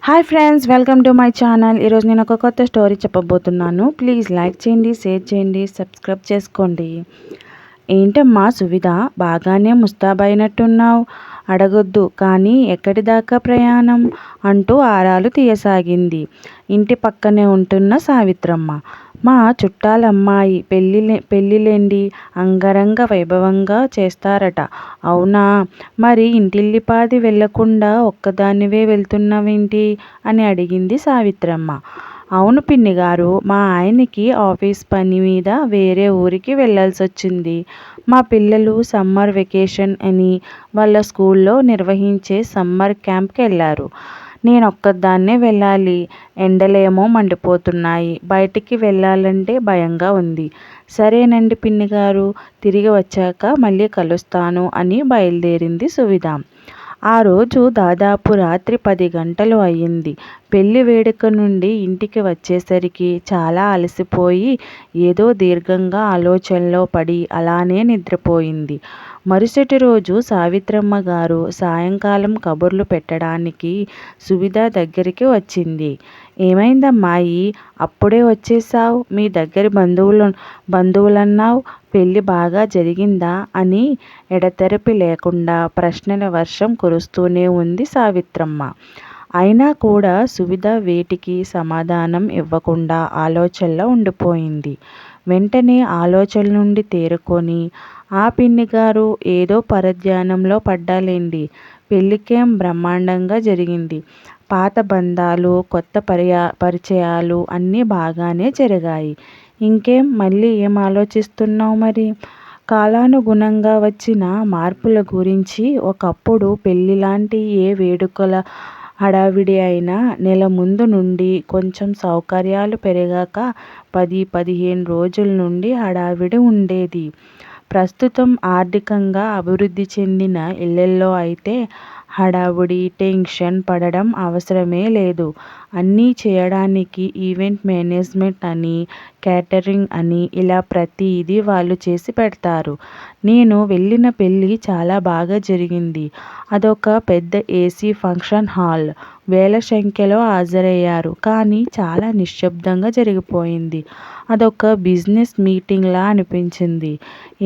Hi friends, welcome to my channel. ఈరోజు నేను ఒక కొత్త స్టోరీ చెప్పబోతున్నాను. ప్లీజ్ లైక్ చేయండి, షేర్ చేయండి, సబ్స్క్రైబ్ చేసుకోండి. ఏంటమ్మా సువిధ, బాగానే ముస్తాబైనట్టున్నావు? అడగొద్దు కానీ ఎక్కడి దాకా ప్రయాణం అంటూ ఆరాలు తీయసాగింది ఇంటి పక్కనే ఉంటున్న సావిత్రమ్మ. మా చుట్టాలమ్మాయి పెళ్ళిలేండి అంగరంగ వైభవంగా చేస్తారట. అవునా? మరి ఇంటిల్లిపాది వెళ్లకుండా ఒక్కదానివే వెళ్తున్నావేంటి అని అడిగింది సావిత్రమ్మ. అవును పిన్ని గారు, మా ఆయనకి ఆఫీస్ పని మీద వేరే ఊరికి వెళ్ళాల్సి వచ్చింది. మా పిల్లలు సమ్మర్ వెకేషన్ అని వాళ్ళ స్కూల్లో నిర్వహించే సమ్మర్ క్యాంప్కి వెళ్ళారు. నేనొక్కదాన్నే వెళ్ళాలి. ఎండలేమో మండిపోతున్నాయి. బయటికి వెళ్ళాలంటే భయంగా ఉంది. సరేనండి పిన్ని గారు, తిరిగి వచ్చాక మళ్ళీ కలుస్తాను అని బయలుదేరింది సువిధ. ఆ రోజు దాదాపు రాత్రి 10 గంటలు అయ్యింది. పెళ్లి వేడుక నుండి ఇంటికి వచ్చేసరికి చాలా అలసిపోయి ఏదో దీర్ఘంగా ఆలోచనలో పడి అలానే నిద్రపోయింది. మరుసటి రోజు సావిత్రమ్మ గారు సాయంకాలం కబుర్లు పెట్టడానికి సువిధ దగ్గరికి వచ్చింది. ఏమైందమ్మాయి, అప్పుడే వచ్చేసావు? మీ దగ్గరి బంధువులన్నావు, పెళ్ళి బాగా జరిగిందా అని ఎడతెరిపి లేకుండా ప్రశ్నల వర్షం కురుస్తూనే ఉంది సావిత్రమ్మ. అయినా కూడా సువిధ వేటికి సమాధానం ఇవ్వకుండా ఆలోచనలో ఉండిపోయింది. వెంటనే ఆలోచన నుండి తేరుకొని, ఆ పిన్నిగారు ఏదో పరధ్యానంలో పడ్డాలేండి. పెళ్ళికేం బ్రహ్మాండంగా జరిగింది. పాత బంధాలు, కొత్త పరిచయాలు అన్నీ బాగానే జరిగాయి. ఇంకేం, మళ్ళీ ఏం ఆలోచిస్తున్నావు మరి? కాలానుగుణంగా వచ్చిన మార్పుల గురించి. ఒకప్పుడు పెళ్ళిలాంటి ఏ వేడుకల హడావిడి అయినా నెల ముందు నుండి, కొంచెం సౌకర్యాలు పెరిగాక 10-15 రోజుల నుండి హడావిడి ఉండేది. ప్రస్తుతం ఆర్థికంగా అభివృద్ధి చెందిన ఇళ్లల్లో అయితే హడావుడి, టెన్షన్ పడడం అవసరమే లేదు. అన్నీ చేయడానికి ఈవెంట్ మేనేజ్మెంట్ అని, క్యాటరింగ్ అని ఇలా ప్రతిదీ వాళ్ళు చేసి పెడతారు. నేను వెళ్ళిన పెళ్ళి చాలా బాగా జరిగింది. అదొక పెద్ద ఏసీ ఫంక్షన్ హాల్. వేల సంఖ్యలో హాజరయ్యారు. కానీ చాలా నిశ్శబ్దంగా జరిగిపోయింది. అదొక బిజినెస్ మీటింగ్లా అనిపించింది.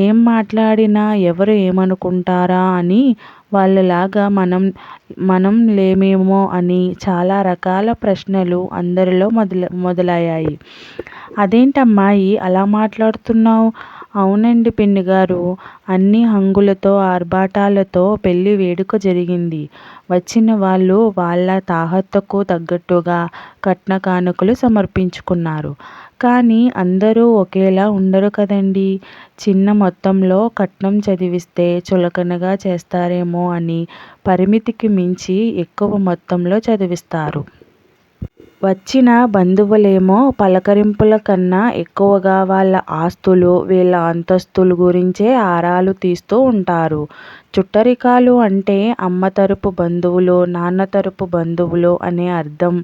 ఏం మాట్లాడినా ఎవరు ఏమనుకుంటారా అని, వాళ్ళలాగా మనం లేమేమో అని చాలా రకాల ప్రశ్నలు అందరిలో మొదలయ్యాయి. అదేంటమ్మాయి అలా మాట్లాడుతున్నావు? అవునండి పిన్నిగారు, అన్ని హంగులతో ఆర్భాటాలతో పెళ్లి వేడుక జరిగింది. వచ్చిన వాళ్ళు వాళ్ళ తాహతుకు తగ్గట్టుగా కట్న కానుకలు సమర్పించుకున్నారు. కానీ అందరూ ఒకేలా ఉండరు కదండీ. చిన్న మొత్తంలో కట్నం చదివిస్తే చులకనగా చేస్తారేమో అని పరిమితికి మించి ఎక్కువ మొత్తంలో చదివిస్తారు. వచ్చిన బంధువులేమో పలకరింపుల కన్నా ఎక్కువగా వాళ్ళ ఆస్తులు, వీళ్ళ అంతస్తుల గురించే ఆరాలు తీస్తూ ఉంటారు. చుట్టరికాలు అంటే అమ్మ తరపు బంధువులు, నాన్న తరపు బంధువులు అనే అర్థం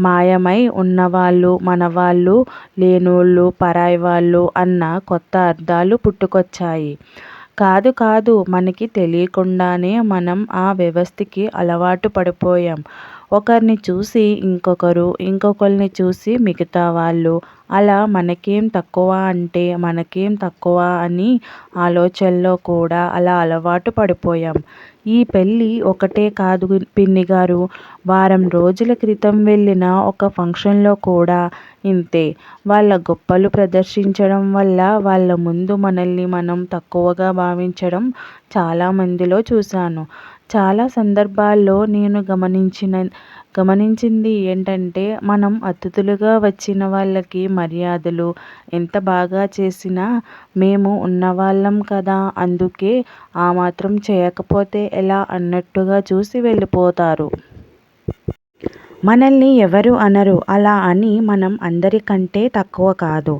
మాయమై ఉన్నవాళ్ళు మనవాళ్ళు, లేనోళ్ళు పరాయివాళ్ళు అన్న కొత్త అర్థాలు పుట్టుకొచ్చాయి. కాదు కాదు, మనకి తెలియకుండానే మనం ఆ వ్యవస్థకి అలవాటు పడిపోయాం. ఒకరిని చూసి ఇంకొకరు, ఇంకొకరిని చూసి మిగతా వాళ్ళు, అలా మనకేం తక్కువ అంటే మనకేం తక్కువ అని ఆలోచనలో కూడా అలా అలవాటు పడిపోయాం. ఈ పెళ్ళి ఒకటే కాదు పిన్నిగారు, వారం రోజుల క్రితం వెళ్ళిన ఒక ఫంక్షన్లో కూడా ఇంతే. వాళ్ళ గొప్పలు ప్రదర్శించడం వల్ల వాళ్ళ ముందు మనల్ని మనం తక్కువగా భావించడం చాలామందిలో చూశాను. చాలా సందర్భాల్లో నేను గమనించింది ఏంటంటే, మనం అతిథులుగా వచ్చిన వాళ్ళకి మర్యాదలు ఎంత బాగా చేసినా మేము ఉన్నవాళ్ళం కదా, అందుకే ఆ మాత్రం చేయకపోతే ఎలా అన్నట్టుగా చూసి వెళ్ళిపోతారు. మనల్ని ఎవరు అనరు. అలా అని మనం అందరికంటే తక్కువ కాదు.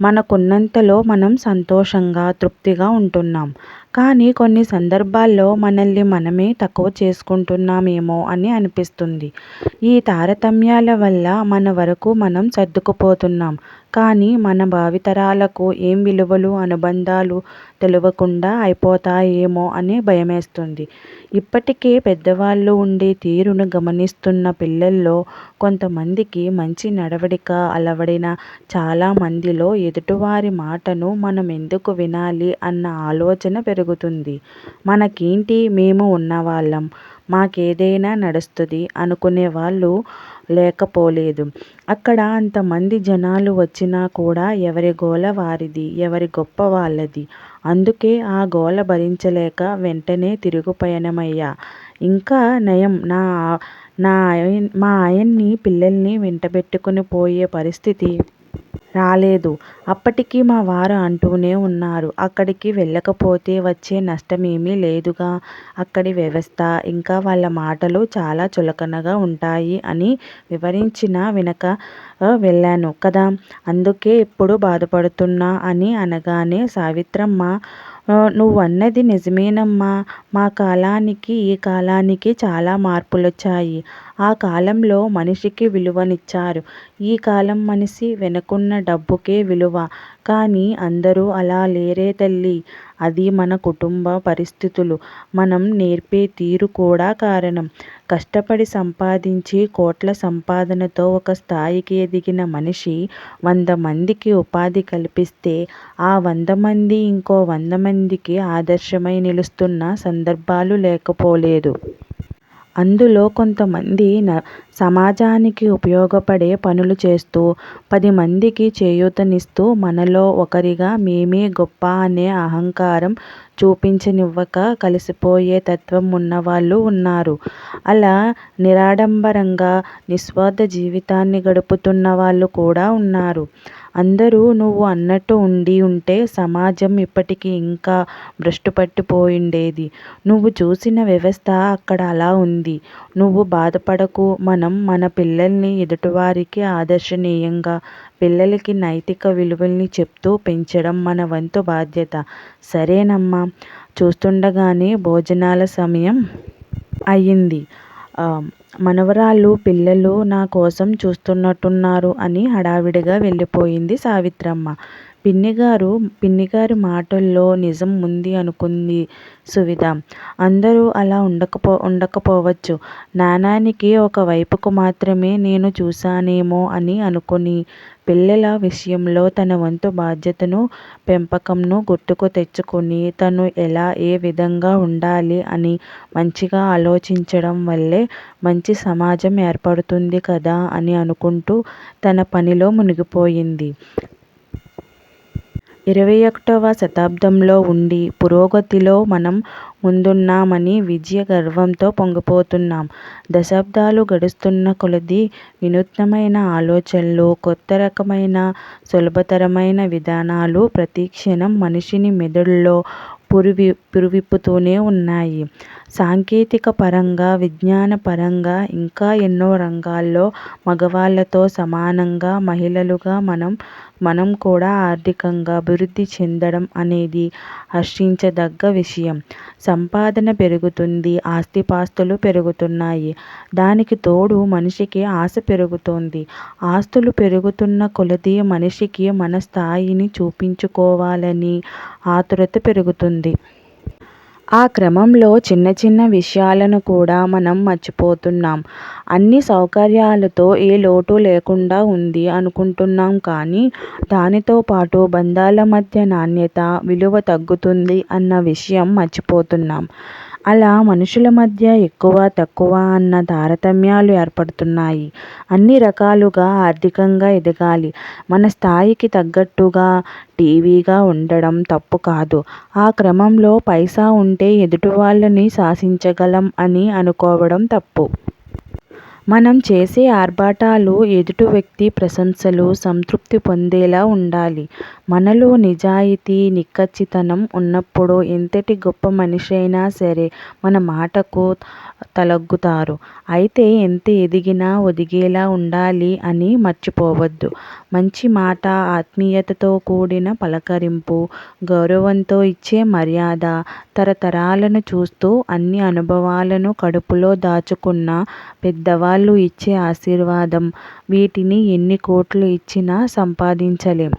మనకున్నంతలో మనం సంతోషంగా, తృప్తిగా ఉంటున్నాం. కానీ కొన్ని సందర్భాల్లో మనల్ని మనమే తక్కువ చేసుకుంటున్నామేమో అని అనిపిస్తుంది. ఈ తారతమ్యాల వల్ల మన వరకు మనం సర్దుకుపోతున్నాం. కానీ మన భావితరాలకు ఏం విలువలు, అనుబంధాలు తెలవకుండా అయిపోతాయేమో అని భయమేస్తుంది. ఇప్పటికే పెద్దవాళ్ళు ఉండే తీరును గమనిస్తున్న పిల్లల్లో కొంతమందికి మంచి నడవడిక అలవడిన చాలా మందిలో ఎదుటివారి మాటను మనం ఎందుకు వినాలి అన్న ఆలోచన పెరుగుతుంది. మనకేంటి, మేము ఉన్నవాళ్ళం, మాకేదైనా నడుస్తుంది అనుకునే వాళ్ళు లేకపోలేదు. అక్కడ అంతమంది జనాలు వచ్చినా కూడా ఎవరి గోల వారిది, ఎవరి గొప్ప వాళ్ళది. అందుకే ఆ గోల భరించలేక వెంటనే తిరుగు పయనమయ్యా. ఇంకా నయం మా ఆయన్ని పిల్లల్ని వెంటబెట్టుకుని పోయే పరిస్థితి రాలేదు. అప్పటికి మా వారు అంటూనే ఉన్నారు, అక్కడికి వెళ్ళకపోతే వచ్చే నష్టమేమీ లేదుగా, అక్కడి వ్యవస్థ ఇంకా వాళ్ళ మాటలు చాలా చులకనగా ఉంటాయి అని వివరించినా వినక వెళ్ళాను కదా, అందుకే ఇప్పుడు బాధపడుతున్నా అని అనగానే సావిత్రమ్మ, నువ్వన్నది నిజమేనమ్మా. మా కాలానికి ఈ కాలానికి చాలా మార్పులొచ్చాయి. ఆ కాలంలో మనిషికి విలువనిచ్చారు. ఈ కాలం మనిషి వెనకున్న డబ్బుకే విలువ. కానీ అందరూ అలా లేరే తల్లీ. అది మన కుటుంబ పరిస్థితులు, మనం నేర్పే తీరు కూడా కారణం. కష్టపడి సంపాదించి కోట్ల సంపాదనతో ఒక స్థాయికి ఎదిగిన మనిషి 100 మందికి ఉపాధి కల్పిస్తే ఆ 100 మంది ఇంకో 100 మందికి ఆదర్శమై నిలుస్తున్న సందర్భాలు లేకపోలేదు. అందులో కొంతమంది సమాజానికి ఉపయోగపడే పనులు చేస్తూ 10 మందికి చేయూతనిస్తూ మనలో ఒకరిగా మేమే గొప్ప అనే అహంకారం చూపించనివ్వక కలిసిపోయే తత్వం ఉన్నవాళ్ళు ఉన్నారు. అలా నిరాడంబరంగా నిస్వార్థ జీవితాన్ని గడుపుతున్న వాళ్ళు కూడా ఉన్నారు. అందరూ నువ్వు అన్నట్టు ఉండి ఉంటే సమాజం ఇప్పటికి ఇంకా భ్రష్టు పట్టిపోయుండేది. నువ్వు చూసిన వ్యవస్థ అక్కడ అలా ఉంది. నువ్వు బాధపడకు. మనం మన పిల్లల్ని ఎదుటివారికి ఆదర్శనీయంగా, పిల్లలకి నైతిక విలువల్ని చెప్తూ పెంచడం మన వంతు బాధ్యత. సరేనమ్మా. చూస్తుండగానే భోజనాల సమయం అయ్యింది. మనవరాళ్ళు, పిల్లలు నా కోసం చూస్తున్నట్టున్నారు అని హడావిడిగా వెళ్ళిపోయింది సావిత్రమ్మ. పిన్నిగారి మాటల్లో నిజం ఉంది అనుకుంది సువిధ. అందరూ అలా ఉండకపోవచ్చు. నాణానికి ఒక వైపుకు మాత్రమే నేను చూశానేమో అని అనుకుని పిల్లల విషయంలో తన వంతు బాధ్యతను, పెంపకంను గుర్తుకు తెచ్చుకుని తను ఎలా ఏ విధంగా ఉండాలి అని మంచిగా ఆలోచించడం వల్లే మంచి సమాజం ఏర్పడుతుంది కదా అని అనుకుంటూ తన పనిలో మునిగిపోయింది. 21వ శతాబ్దంలో ఉండి పురోగతిలో మనం ముందున్నామని విజయ గర్వంతో పొంగిపోతున్నాం. దశాబ్దాలు గడుస్తున్న కొలదీ వినూత్నమైన ఆలోచనలు, కొత్త రకమైన సులభతరమైన విధానాలు ప్రతిక్షణం మనిషిని మెదడులో పురివిప్పుతూనే ఉన్నాయి. సాంకేతిక పరంగా, విజ్ఞాన పరంగా ఇంకా ఎన్నో రంగాల్లో మగవాళ్ళతో సమానంగా మహిళలుగా మనం కూడా ఆర్థికంగా అభివృద్ధి చెందడం అనేది హర్షించదగ్గ విషయం. సంపాదన పెరుగుతుంది, ఆస్తిపాస్తులు పెరుగుతున్నాయి. దానికి తోడు మనిషికి ఆశ పెరుగుతోంది. ఆస్తులు పెరుగుతున్న కొలదీ మనిషికి మన స్థాయిని చూపించుకోవాలని ఆతురత పెరుగుతుంది. ఆ క్రమంలో చిన్న చిన్న విషయాలను కూడా మనం మర్చిపోతున్నాం. అన్ని సౌకర్యాలతో ఏ లోటు లేకుండా ఉంది అనుకుంటున్నాం కానీ దానితో పాటు బంధాల మధ్య నాణ్యత, విలువ తగ్గుతుంది అన్న విషయం మర్చిపోతున్నాం. అలా మనుషుల మధ్య ఎక్కువ తక్కువ అన్న తారతమ్యాలు ఏర్పడుతున్నాయి. అన్ని రకాలుగా ఆర్థికంగా ఎదగాలి, మన స్థాయికి తగ్గట్టుగా టీవీగా ఉండడం తప్పు కాదు. ఆ క్రమంలో పైసా ఉంటే ఎదుటివాళ్ళని శాసించగలం అని అనుకోవడం తప్పు. మనం చేసే ఆర్భాటాలు ఎదుటి వ్యక్తి ప్రశంసలు, సంతృప్తి పొందేలా ఉండాలి. మనలో నిజాయితీ, నిక్కచ్చితనం ఉన్నప్పుడు ఎంతటి గొప్ప మనిషైనా సరే మన మాటకు తలొగ్గుతారు. అయితే ఎంత ఎదిగినా ఒదిగేలా ఉండాలి అని మర్చిపోవద్దు. మంచి మాట, ఆత్మీయతతో కూడిన పలకరింపు, గౌరవంతో ఇచ్చే మర్యాద, తరతరాలను చూస్తూ అన్ని అనుభవాలను కడుపులో దాచుకున్న పెద్దవాళ్ళు ఇచ్చే ఆశీర్వాదం వీటిని ఎన్ని కోట్లు ఇచ్చినా సంపాదించలేం.